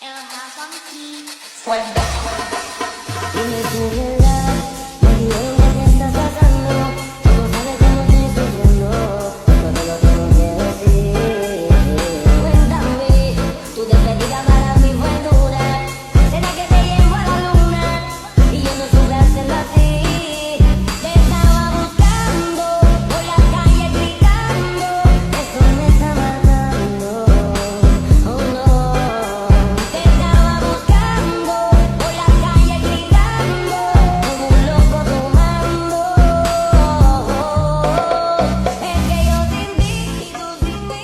LH Funky. Swipe back. Dime tú, ¿verdad? Me diré que estás pasando. Tú sabes cómo estoy sufriendo. Esto te lo tengo que decir. Cuéntame, tu despedida para mí fue dura. Será que te llevo a la luna y yo no supe hacerlo así. Te estaba buscando por la calle gritando. Eso me está matando. Oh no. Te estaba buscando por la calle gritando como un loco tomando. Es que yo sin ti y tú sin mí.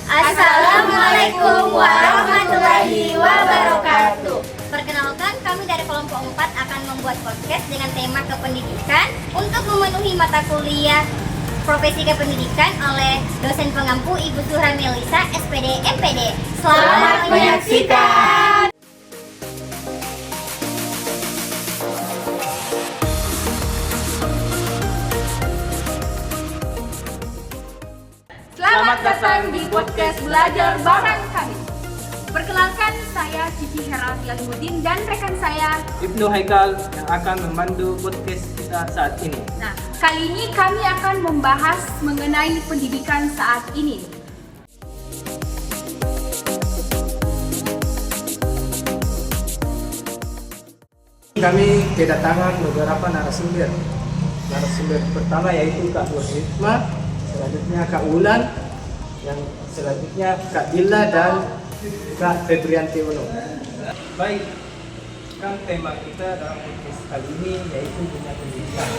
Assalamualaikum warahmatullahi wabarakatuh. Perkenalkan, kami dari kelompok 4 akan membuat podcast dengan tema kependidikan untuk memenuhi mata kuliah profesi kependidikan oleh dosen pengampu Ibu Zuhra Melisa, SPD MPD. Selamat menyaksikan. Selamat datang di podcast Belajar Bareng kami. Perkenalkan, saya Cici Heral Yalimuddin dan rekan saya. Ibnu Haikal yang akan memandu podcast kita saat ini. Nah, kali ini kami akan membahas mengenai pendidikan saat ini. Kami kedatangan beberapa narasumber. Narasumber pertama yaitu Kak Nur Hikmah, selanjutnya Kak Ulan, yang selanjutnya Kak Dila dan Kak Febrianti Uno. Baik, kan tema kita dalam podcast kali ini yaitu dunia pendidikan.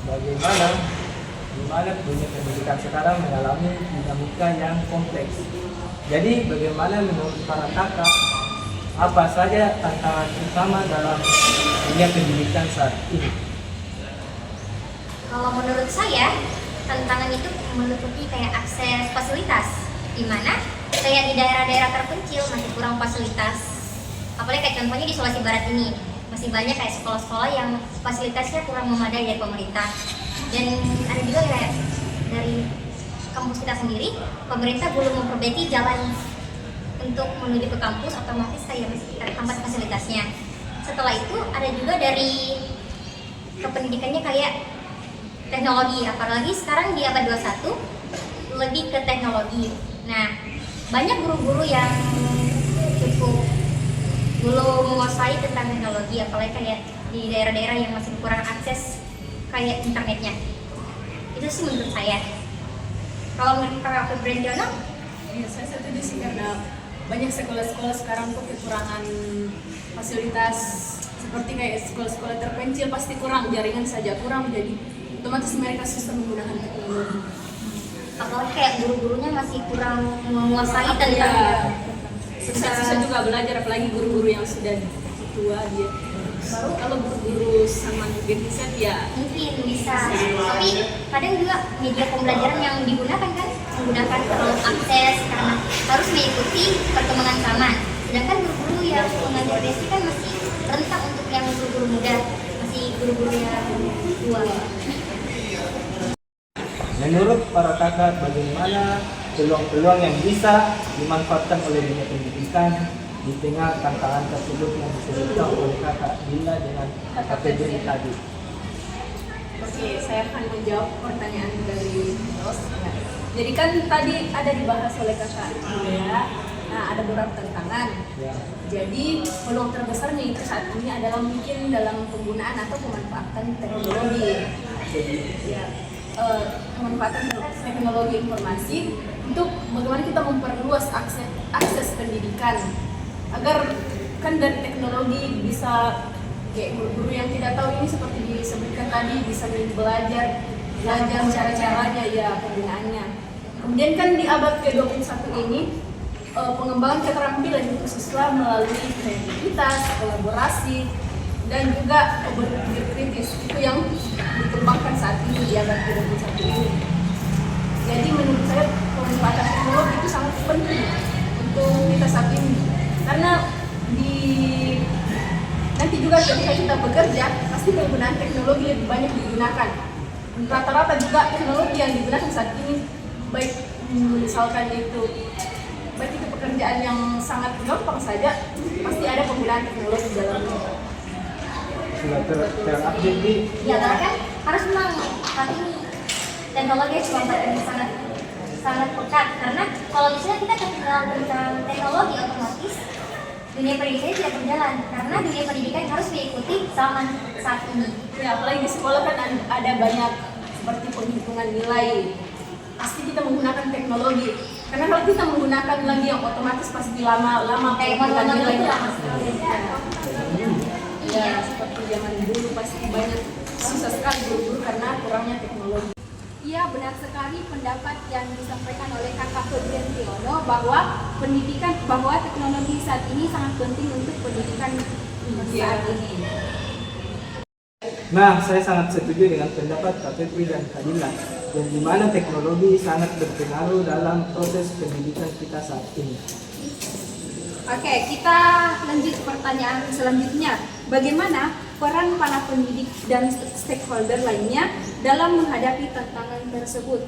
Bagaimana di mana dunia pendidikan sekarang mengalami dinamika yang kompleks. Jadi bagaimana menurut para kakak, apa saja tantangan utama dalam dunia pendidikan saat ini? Kalau menurut saya, tantangan itu meliputi kayak akses fasilitas, di mana kayak di daerah-daerah terpencil masih kurang fasilitas. Apalagi kayak contohnya di Sulawesi Barat ini, masih banyak kayak sekolah-sekolah yang fasilitasnya kurang memadai dari pemerintah. Dan ada juga kayak dari kampus kita sendiri, pemerintah belum memperbaiki jalan untuk menuju ke kampus, otomatis kayak masih terhambat fasilitasnya. Setelah itu ada juga dari kependidikannya kayak teknologi, apalagi sekarang di abad 21 lebih ke teknologi. Nah, banyak guru-guru yang cukup belum menguasai tentang teknologi, apalagi kayak di daerah-daerah yang masih kurang akses kayak internetnya. Itu sih menurut saya. Kalau menurut Kak Febrianti, Ya, saya setuju sih karena banyak sekolah-sekolah sekarang tuh kekurangan fasilitas seperti kayak sekolah-sekolah terpencil pasti kurang, jaringan saja kurang, jadi otomatis mereka susah menggunakan teknologi. apalagi kayak guru-gurunya masih kurang menguasai tentang Susah juga belajar, apalagi guru-guru yang sudah tua dia. Baru kalau guru-guru sama netizen ya mungkin bisa, tapi kadang juga media pembelajaran yang digunakan kan menggunakan terlalu akses karena harus mengikuti perkembangan zaman. Sedangkan guru-guru yang mengajar basic kan masih rentan untuk yang guru-guru muda, masih guru-guru yang tua. Menurut para kakak, bagaimana peluang-peluang yang bisa dimanfaatkan oleh dunia pendidikan di tengah tantangan tersebut yang disebutkan oleh kakak Dila dengan kakak Febri tadi? Oke, saya akan menjawab pertanyaan dari Ros. Ya. Jadi kan tadi ada dibahas oleh kakak Dila, nah ada beberapa tantangan. Ya. Jadi peluang terbesarnya itu saat ini adalah mungkin dalam penggunaan atau pemanfaatan teknologi. Ya, pemanfaatan teknologi informasi untuk bagaimana kita memperluas akses pendidikan agar kan dari teknologi bisa kayak guru-guru yang tidak tahu ini seperti disebutkan tadi bisa belajar cara-caranya ya penggunaannya. Kemudian kan di abad ke-21 ini pengembangan keterampilan untuk siswa melalui kreativitas, kolaborasi dan juga berpikir kritis itu yang dikembangkan saat ini di abad ke-21 ini. Jadi menurut saya pemanfaatan teknologi itu sangat penting untuk kita saat ini karena nanti juga ketika kita bekerja pasti pasti penggunaan teknologi lebih banyak digunakan. Rata-rata juga teknologi yang digunakan saat ini, baik misalkan itu pekerjaan yang sangat gampang saja, pasti ada penggunaan teknologi dalamnya. Sudah terupdate di Ya karena kan harus memang saat ini teknologi cuma yang sangat pekat, karena kalau misalnya kita ketinggalan tentang teknologi, otomatis dunia pendidikan tidak berjalan, karena dunia pendidikan harus diikuti zaman saat ini. Ya, apalagi di sekolah kan ada banyak seperti penghitungan nilai. Pasti kita menggunakan teknologi. Karena kalau kita menggunakan lagi yang otomatis pasti lama Kayak penghitungan manual itu nilainya. lama sekali. Ya, seperti zaman dulu pasti banyak susah sekali guru-guru karena kurangnya teknologi. Iya, benar sekali pendapat yang disampaikan oleh Kakak Febriantiono bahwa teknologi saat ini sangat penting untuk pendidikan saat ini. Nah, saya sangat setuju dengan pendapat Kak Febri dan Kak Dila, dan di mana teknologi sangat berpengaruh dalam proses pendidikan kita saat ini. Oke, kita lanjut pertanyaan selanjutnya. Bagaimana peran para pendidik dan stakeholder lainnya dalam menghadapi tantangan tersebut?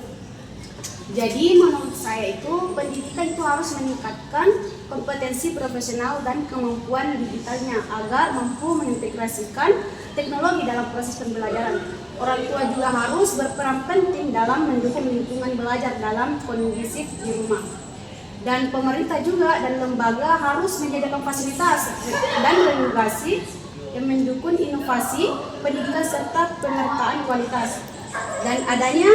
Jadi menurut saya itu pendidikan itu harus meningkatkan kompetensi profesional dan kemampuan digitalnya agar mampu mengintegrasikan teknologi dalam proses pembelajaran. Orang tua juga harus berperan penting dalam mendukung lingkungan belajar dalam kondisi di rumah. Dan pemerintah juga dan lembaga harus menyediakan fasilitas dan regulasi yang mendukung inovasi pendidikan serta penyertaan kualitas. Dan adanya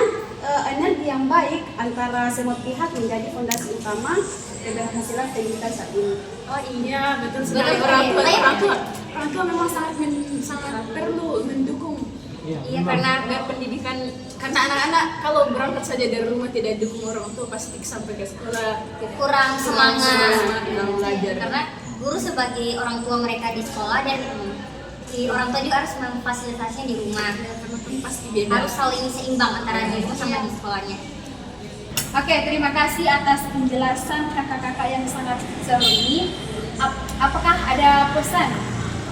energi yang baik antara semua pihak menjadi fondasi utama keberhasilan pendidikan saat ini. Oh iya, betul sekali. Orang tua memang sangat perlu mendukung. Iya, karena pendidikan, karena anak-anak kalau berangkat saja dari rumah tidak dukung orang tua pasti sampai ke sekolah kurang semangat dalam belajar. Karena guru sebagai orang tua mereka di sekolah, dan si orang tua juga harus memfasilitasinya di rumah. Pasti beda. Harus selalu ini seimbang antara di rumah sama di sekolahnya. Oke, terima kasih atas penjelasan kakak-kakak yang sangat seru ini. Apakah ada pesan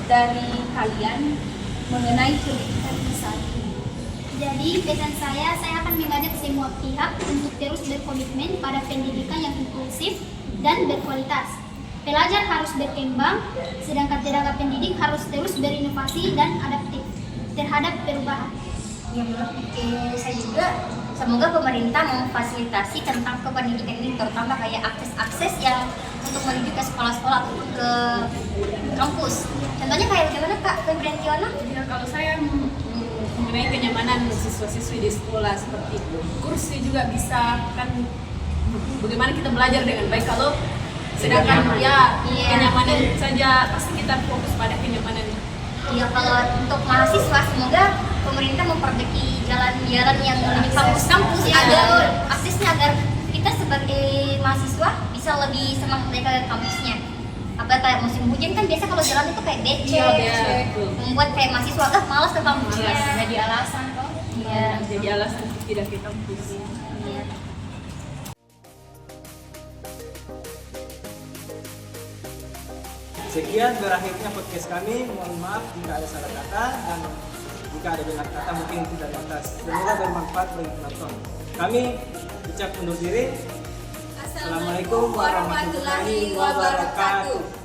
dari kalian mengenai pendidikan saat ini? Jadi pesan saya akan mengajak semua pihak untuk terus berkomitmen pada pendidikan yang inklusif dan berkualitas. Pelajar harus berkembang, sedangkan tenaga pendidik harus terus berinovasi dan adaptif terhadap perubahan. Ya, menurut saya juga, semoga pemerintah memfasilitasi tentang kependidikan ini, terutama kayak akses-akses yang untuk menuju ke sekolah-sekolah ataupun ke kampus. Contohnya kayak bagaimana Kak Febriantiono? Ya, kalau saya mengenai kenyamanan siswa-siswi di sekolah, seperti kursi juga bisa kan, bagaimana kita belajar dengan baik. Kalau sedangkan kenyamanan saja, pasti kita fokus pada kenyamanan. Ya, kalau untuk mahasiswa, semoga pemerintah memperbaiki jalan-jalan yang menuju kampus-kampus agar aksesnya, agar kita sebagai mahasiswa bisa lebih semangat ke kampusnya. Apa kayak musim hujan kan biasa kalau jalan itu kayak becek, membuat kayak mahasiswa malas ke kampusnya. Jadi alasan kok. Iya. Jadi alasan tidak ke kampus. Iya. Sekian berakhirnya podcast kami. Mohon maaf jika ada salah kata, dan jika ada benar kata mungkin tidak batas. Semoga bermanfaat bagi penonton. Kami ucap undur diri. Assalamualaikum warahmatullahi wabarakatuh.